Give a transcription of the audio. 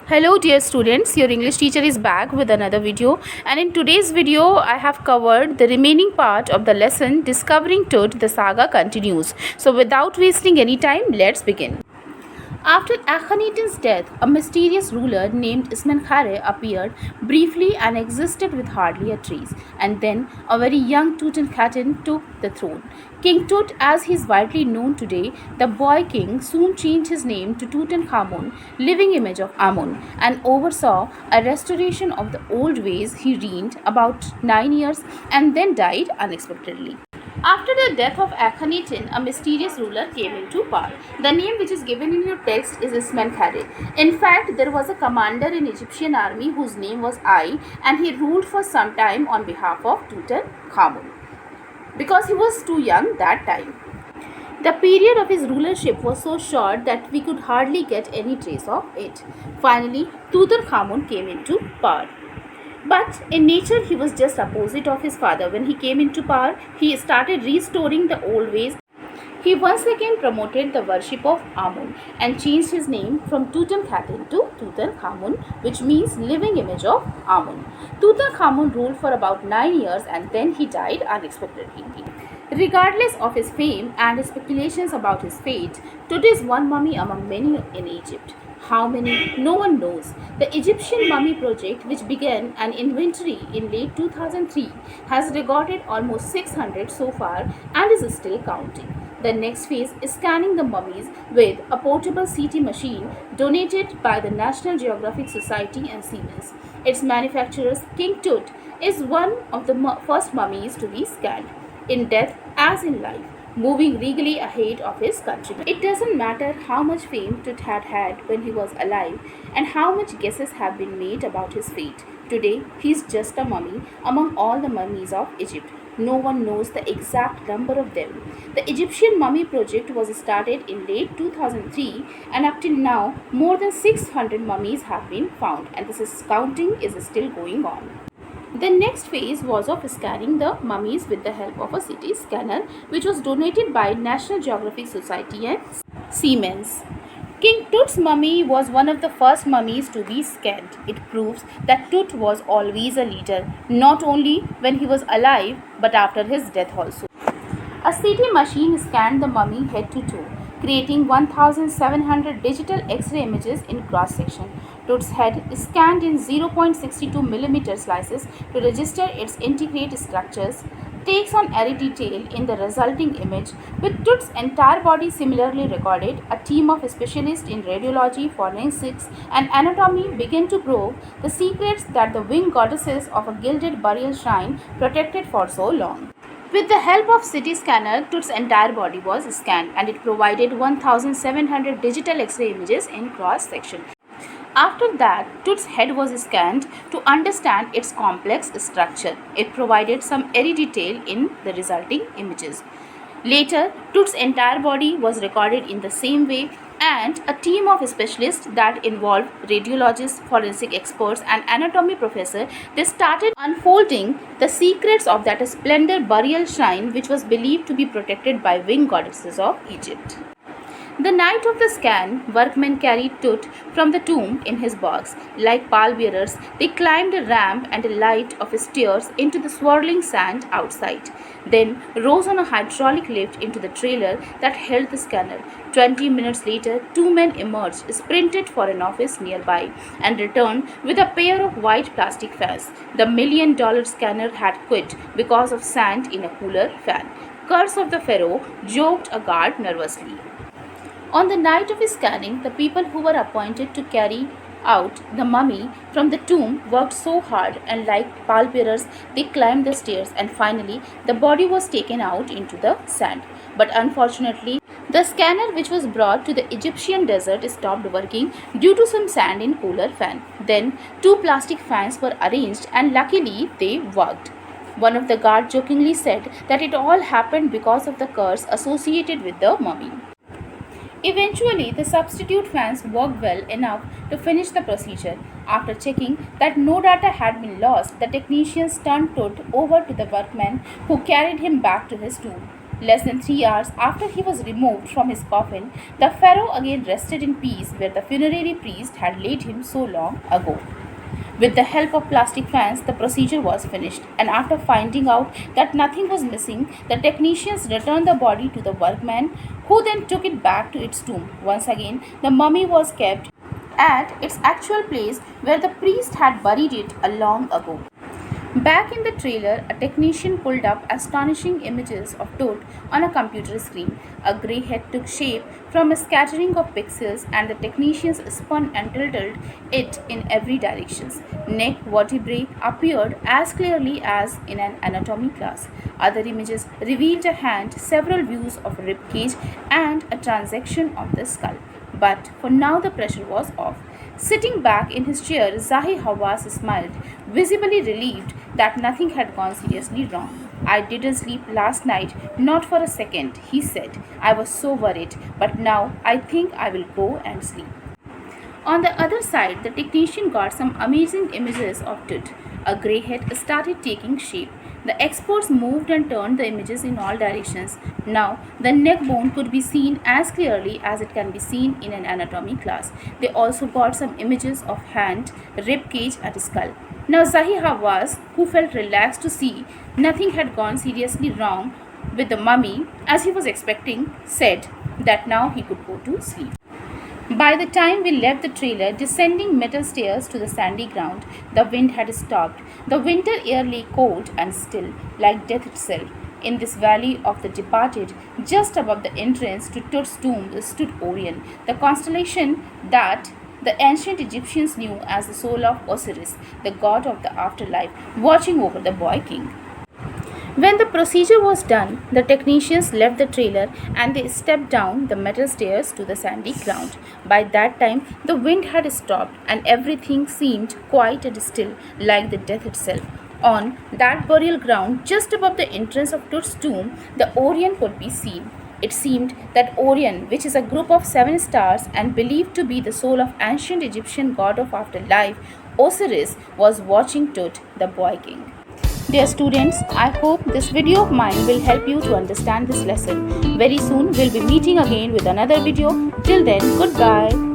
Hello dear students, your English teacher is back with another video, and in today's video I have covered the remaining part of the lesson Discovering Tut. The saga continues. So without wasting any time, let's begin. After Akhenaten's death, a mysterious ruler named Ismenkhare appeared briefly and existed with hardly a trace, and then a very young Tutankhaten took the throne. King Tut, as he is widely known today, the boy king, soon changed his name to Tutankhamun, living image of Amun, and oversaw a restoration of the old ways. He reigned about 9 years and then died unexpectedly. After the death of Akhenaten, a mysterious ruler came into power. The name which is given in your text is Ismenkhare. In fact, there was a commander in Egyptian army whose name was Ai, and he ruled for some time on behalf of Tutankhamun because he was too young that time. The period of his rulership was so short that we could hardly get any trace of it. Finally, Tutankhamun came into power. But in nature, he was just opposite of his father. When he came into power, he started restoring the old ways. He once again promoted the worship of Amun and changed his name from Tutankhaten to Tutankhamun, which means living image of Amun. Tutankhamun ruled for about 9 years and then he died unexpectedly. Regardless of his fame and speculations about his fate, Tut is one mummy among many in Egypt. How many? No one knows. The Egyptian Mummy Project, which began an inventory in late 2003, has recorded almost 600 so far and is still counting. The next phase is scanning the mummies with a portable CT machine donated by the National Geographic Society and Siemens. Its manufacturers, King Tut, is one of the first mummies to be scanned, in death as in life, moving regally ahead of his countrymen. It doesn't matter how much fame Tut had when he was alive and how much guesses have been made about his fate. Today, he is just a mummy among all the mummies of Egypt. No one knows the exact number of them. The Egyptian Mummy Project was started in late 2003, and up till now, more than 600 mummies have been found, and this counting is still going on. The next phase was of scanning the mummies with the help of a CT scanner, which was donated by National Geographic Society and Siemens. King Tut's mummy was one of the first mummies to be scanned. It proves that Tut was always a leader, not only when he was alive but after his death also. A CT machine scanned the mummy head to toe, creating 1700 digital X-ray images in cross-section. Tut's head is scanned in 0.62 mm slices to register its intricate structures, takes on every detail in the resulting image. With Tut's entire body similarly recorded, a team of specialists in radiology, forensics, and anatomy began to probe the secrets that the winged goddesses of a gilded burial shrine protected for so long. With the help of CT scanner, Tut's entire body was scanned and it provided 1700 digital X-ray images in cross-section. After that, Tut's head was scanned to understand its complex structure. It provided some airy detail in the resulting images. Later, Tut's entire body was recorded in the same way, and a team of specialists that involved radiologists, forensic experts, and anatomy professors, they started unfolding the secrets of that splendid burial shrine which was believed to be protected by winged goddesses of Egypt. The night of the scan, workmen carried Tut from the tomb in his box. Like pallbearers, they climbed a ramp and a light of stairs into the swirling sand outside. Then rose on a hydraulic lift into the trailer that held the scanner. 20 minutes later, two men emerged, sprinted for an office nearby, and returned with a pair of white plastic fans. The $1 million scanner had quit because of sand in a cooler fan. Curse of the Pharaoh, joked a guard nervously. On the night of his scanning, the people who were appointed to carry out the mummy from the tomb worked so hard, and like pallbearers, they climbed the stairs, and finally the body was taken out into the sand. But unfortunately, the scanner which was brought to the Egyptian desert stopped working due to some sand in cooler fan. Then two plastic fans were arranged, and luckily they worked. One of the guards jokingly said that it all happened because of the curse associated with the mummy. Eventually, the substitute fans worked well enough to finish the procedure. After checking that no data had been lost, the technicians turned Tut over to the workmen who carried him back to his tomb. Less than 3 hours after he was removed from his coffin, the pharaoh again rested in peace where the funerary priest had laid him so long ago. With the help of plastic fans, the procedure was finished, and after finding out that nothing was missing, the technicians returned the body to the workman, who then took it back to its tomb. Once again, the mummy was kept at its actual place where the priest had buried it long ago. Back in the trailer, a technician pulled up astonishing images of Tut on a computer screen. A grey head took shape from a scattering of pixels, and the technicians spun and tilted it in every direction. Neck vertebrae appeared as clearly as in an anatomy class. Other images revealed a hand, several views of rib cage, and a transection of the skull. But for now the pressure was off. Sitting back in his chair, Zahi Hawass smiled, visibly relieved that nothing had gone seriously wrong. I didn't sleep last night, not for a second, he said. I was so worried, but now I think I will go and sleep. On the other side, the technician got some amazing images of Tut. A grey head started taking shape. The experts moved and turned the images in all directions. Now, the neck bone could be seen as clearly as it can be seen in an anatomy class. They also got some images of hand, rib cage, and skull. Now, Zahi Hawass, who felt relaxed to see nothing had gone seriously wrong with the mummy as he was expecting, said that now he could go to sleep. By the time we left the trailer, descending metal stairs to the sandy ground, the wind had stopped. The winter air lay cold and still, like death itself. In this valley of the departed, just above the entrance to Tut's tomb, stood Orion, the constellation that the ancient Egyptians knew as the soul of Osiris, the god of the afterlife, watching over the boy king. When the procedure was done, the technicians left the trailer and they stepped down the metal stairs to the sandy ground. By that time, the wind had stopped and everything seemed quiet and still, like the death itself. On that burial ground, just above the entrance of Tut's tomb, the Orion could be seen. It seemed that Orion, which is a group of 7 stars and believed to be the soul of ancient Egyptian god of afterlife, Osiris, was watching Tut, the boy king. Dear students, I hope this video of mine will help you to understand this lesson. Very soon we'll be meeting again with another video. Till then, goodbye.